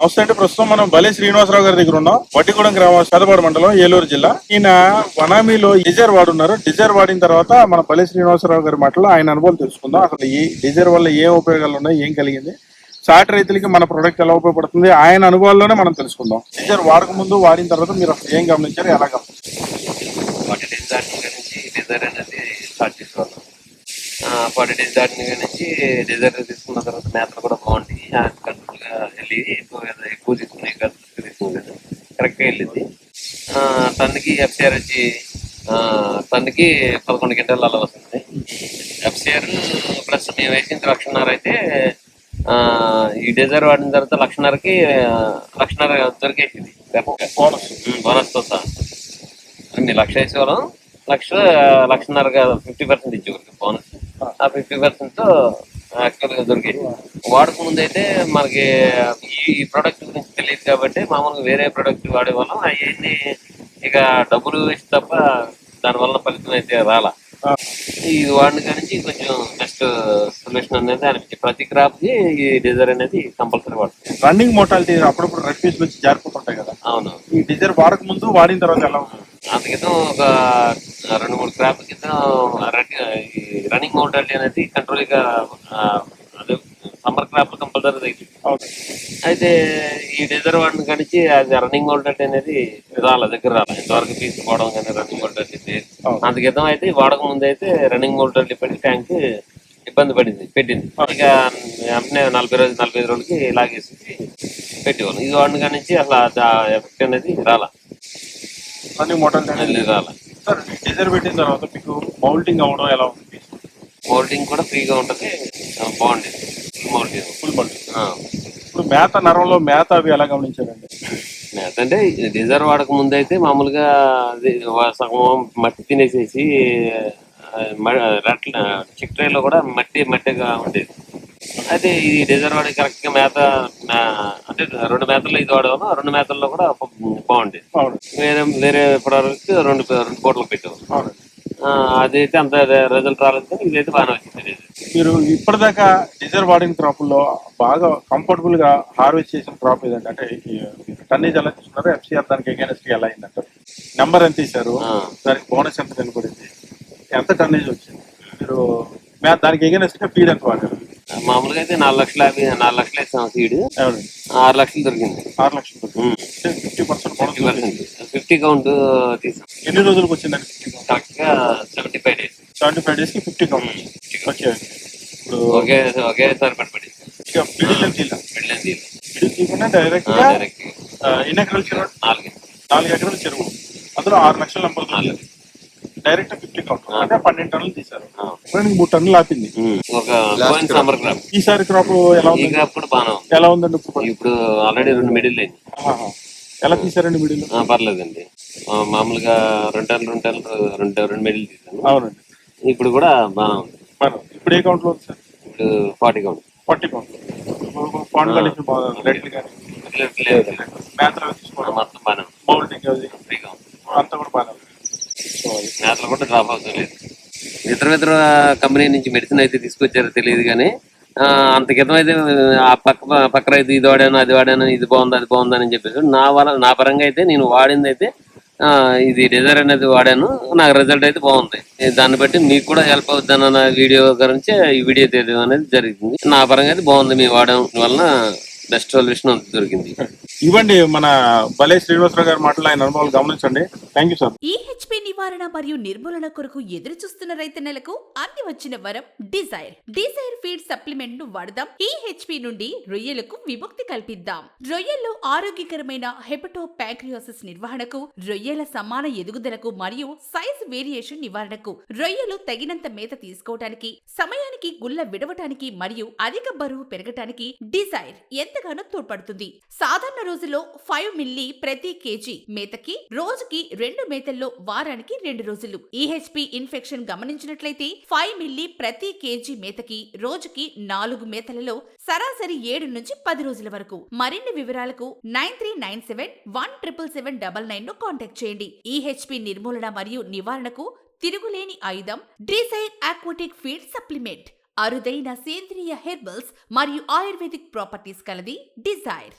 నమస్తే అండి. ప్రస్తుతం మనం బలే శ్రీనివాసరావు గారి దగ్గర ఉన్నాం. వడ్డిగూడెం గ్రామం, పెదపాడు మండలం, ఏలూరు జిల్లా. ఈయన వనామీలో డిజైర్ వాడున్నారు. డిజైర్ వాడిన తర్వాత మన బలే శ్రీనివాసరావు గారి మాటలో ఆయన అనుభవం తెలుసుకుందాం. అసలు ఈ డిజైర్ వల్ల ఏం ఉపయోగాలు ఉన్నాయి, ఏం కలిగింది, సాటి రైతులకి మన ప్రొడక్ట్ ఎలా ఉపయోగపడుతుంది, ఆయన అనుభవాల్లోనే మనం తెలుసుకుందాం. డిజైర్ వాడక ముందు, వాడిన తర్వాత మీరు అసలు ఏం గమనించారు, ఎలా గమనించారు? ఫార్టీ డేస్ దాటిన నుంచి డిజైర్ అనేది స్టార్ట్ చేసేవాళ్ళం. 40 డేస్ దాటిన నుంచి డిజైర్ తీసుకున్న తర్వాత మేతలు కూడా బాగుంటాయి. కంట్రోల్ గా వెళ్ళి ఎక్కువ తీసుకునే తీసుకునేది కరెక్ట్ గా వెళ్ళింది. టన్నుకి ఎఫ్సిఆర్ వచ్చి టన్నుకి 11 క్వింటాలు అలా వస్తుంది. ఎఫ్సిఆర్ ప్లస్ మేము వేసిన 1,00,000 అయితే ఈ డిజైర్ వాడిన తర్వాత 1,00,000కి 1,00,000 దొరికేసింది బోనస్ తో సహా. అన్ని 1,00,000 వేసేవాళ్ళం, 1,00,000 50% ఇచ్చేవారు బోనస్. ఆ 50% యాక్చువల్ గా దొరికేది. వాడక ముందు అయితే మనకి ఈ ప్రోడక్ట్ గురించి తెలియదు కాబట్టి మామూలుగా వేరే ప్రోడక్ట్ వాడేవాళ్ళం. అవన్నీ ఇక డబ్బులు వేసి తప్ప దానివల్ల ఫలితం అయితే రాలా. ఇది వాడిన కానించి కొంచెం బెస్ట్ సొల్యూషన్ అనేది అనిపించింది. ప్రతి క్రాప్ కి ఈ డిజైర్ అనేది కంపల్సరీ వాడుతుంది. రన్నింగ్ మోటాలిటీ అప్పుడప్పుడు రెడ్ పీస్ వచ్చి జారిపోతుంటాయి కదా. అవును. ఈ డిజైర్ వాడక ముందు, వాడిన తర్వాత ఎలా ఉంది? అందుకితం ఒక 2-3 క్రాప్ క్రితం ఈ రన్నింగ్ మోటాలిటీ అనేది కంట్రోల్ గా అదే సమ్మర్ క్రాప్ కంపల్సరీ తగ్గింది. అయితే ఈ డిజైర్ వాడిన కానించి అది రన్నింగ్ మోటాలిటీ అనేది దగ్గర రాలి ఇంతవరకు తీసుకోవడం కానీ రన్నింగ్ మోటాలిటీ. అందుకితం అయితే వాడక ముందు అయితే రన్నింగ్ మోటాలిటీ పడి ట్యాంక్ ఇబ్బంది పెట్టింది. ఇక వెంటనే 45 రోజులకి లాగేసి పెట్టేవాళ్ళం. ఇది వాడిన కానించి అసలు ఎఫెక్ట్ అనేది రాలా. రన్నింగ్ మోటాలిటీ రాలా. సార్, డిజైర్ పెట్టిన తర్వాత మీకు మౌల్టింగ్ అవ్వడం ఎలా ఉంది? మౌల్టింగ్ కూడా ఫ్రీగా ఉంటుంది, బాగుండేది. Full moulting. ఇప్పుడు మేత నరంలో మేత అవి ఎలా గమనించారండి? మేత అంటే డిజైర్ వాడక ముందు అయితే మామూలుగా సగం మట్టి తినేసేసి చిక్ ట్రైలో కూడా మట్టిగా ఉండేది. అయితే ఈ డిజైర్ వాడి కరెక్ట్ గా మేత అంటే 2 మేతల్లో ఇది వాడేవాళ్ళం. 2 మేతల్లో కూడా బాగుండేది. వేరే ప్రోడక్ట్ 2 పూటలు పెట్టేవాళ్ళం. అదైతే అంత రిజల్ట్ రాలేదు, కానీ ఇదైతే బాగానే వచ్చింది. మీరు ఇప్పటిదాకా డిజైర్ వాడిన క్రాప్ లో బాగా కంఫర్టబుల్ గా హార్వెస్ట్ చేసిన క్రాప్ ఏదంటే, అంటే టన్నేజ్ ఎలా తీసుకున్నారు, ఎఫ్సిఆర్ దానికి అగైనెస్ట్ ఎలా అయిందంటారు, నెంబర్ ఎంత ఇచ్చారు, దానికి బోనస్ ఎంత కనపడింది, ఎంత టన్నేజ్ వచ్చింది, మీరు దానికి అగైనెస్ట్ గా ఫీడ్ ఎంత వాడారు? మామూలుగా అయితే 4,00,000 వేసాం సీడ్. 6 లక్షలు దొరికింది. 6 లక్షలు 50% 50 కౌంట్ తీసాం. ఎన్ని రోజులకు వచ్చిందండి? కరెక్ట్ గా 75 డేస్. 75 డేస్ కి 50 కౌంట్. ఓకే. ఇప్పుడు ఒకేసారి పడిపడి ఇక మిడిల్ తీయకుండా డైరెక్ట్ గా ఎన్ని ఎకరాల చెరువు? 4 ఎకరాల చెరువు, అందులో 6 లక్షల నంబర్ డైరెక్ట్ 50 కౌంట్ అంటే 12 టన్నులు తీశారు. 3 టన్నులు ఆపింది. ఈసారి క్రాప్ ఎలా ఉంది? ఎలా ఉందండి? ఇప్పుడు ఆల్రెడీ 2 మిడిల్ అయింది. ఎలా తీసారండి మిడిల్? పర్లేదండి, మామూలుగా 2 టన్నులు మిడిల్ తీసాను. అవునండి. ఇప్పుడు కూడా బాగా ఉంది. ఇప్పుడు ఏ కౌంట్ లో ఉంది సార్? ఇప్పుడు 40 కౌంట్. 40 కౌంట్. పాండ్ కండిషన్ మేతలు తీసుకోవడం మొత్తం బాగా మౌల్టింగ్ అది ఫ్రీగా అంతా కూడా బాగా మేతలు కూడా డ్రాప్ అవుతుంది లేదు. ఇతర కంపెనీ నుంచి మెడిసిన్ అయితే తీసుకొచ్చారో తెలియదు, కానీ అంత క్రితం అయితే ఆ పక్క రైతు ఇది వాడాను, అది వాడాను, ఇది బాగుంది, అది బాగుందని చెప్పేసి నా పరంగా అయితే నేను వాడింది అయితే ఇది డిజైర్ అనేది వాడాను. నాకు రిజల్ట్ అయితే బాగుంది. దాన్ని బట్టి మీకు కూడా హెల్ప్ అవుతుందన్న వీడియో గురించి ఈ వీడియో తీయడం అనేది జరిగింది. నా పరంగా అయితే బాగుంది. మీ వాడడం వలన బెస్ట్ సొల్యూషన్ దొరికింది. ఇవ్వండి మన బలే శ్రీనివాసరావు గారి మాటలు, ఆయన అనుభవాలు గమనించండి. Thank you sir. ఈహెచ్పీ నివారణ మరియు నిర్మూలన కొరకు ఎదురు చూస్తున్న రైతన్నలకు అన్ని వచ్చిన వరం డిజైర్ ఫీడ్ సప్లిమెంట్ ను వాడదాం. ఈహెచ్పీ నుండి రొయ్యలకు విముక్తి కల్పిద్దాం. రొయ్యల్లో ఆరోగ్యకరమైన హెపటో ప్యాంక్రియాసిస్ నిర్వహణకు, రొయ్యల సమాన ఎదుగుదలకు మరియు సైజ్ వేరియేషన్ నివారణకు, రొయ్యలు తగినంత మేత తీసుకోవటానికి, సమయానికి గుల్ల విడవటానికి మరియు అధిక బరువు పెరగటానికి డిజైర్ ఎంతగానో తోడ్పడుతుంది. సాధారణ రోజుల్లో 5 మిల్లీ ప్రతి కేజీ మేతకి రోజుకి 2 మేతల్లో వారానికి 2 రోజులు. ఈహెచ్పీ ఇన్ఫెక్షన్ గమనించినట్లయితే 5 మిల్లీ ప్రతి కేజీ మేతకి రోజుకి 4 మేతలలో సరాసరి 7 నుంచి 10 రోజుల వరకు. మరిన్ని వివరాలకు 9397177799 ను కాంటాక్ట్ చేయండి. ఈహెచ్పీ నిర్మూలన మరియు నివారణకు తిరుగులేని ఆయుధం డిజైర్ ఆక్వాటిక్ ఫీడ్ సప్లిమెంట్. అరుదైన సేంద్రియ హెర్బల్స్ మరియు ఆయుర్వేదిక్ ప్రాపర్టీస్ కలది డిజైర్.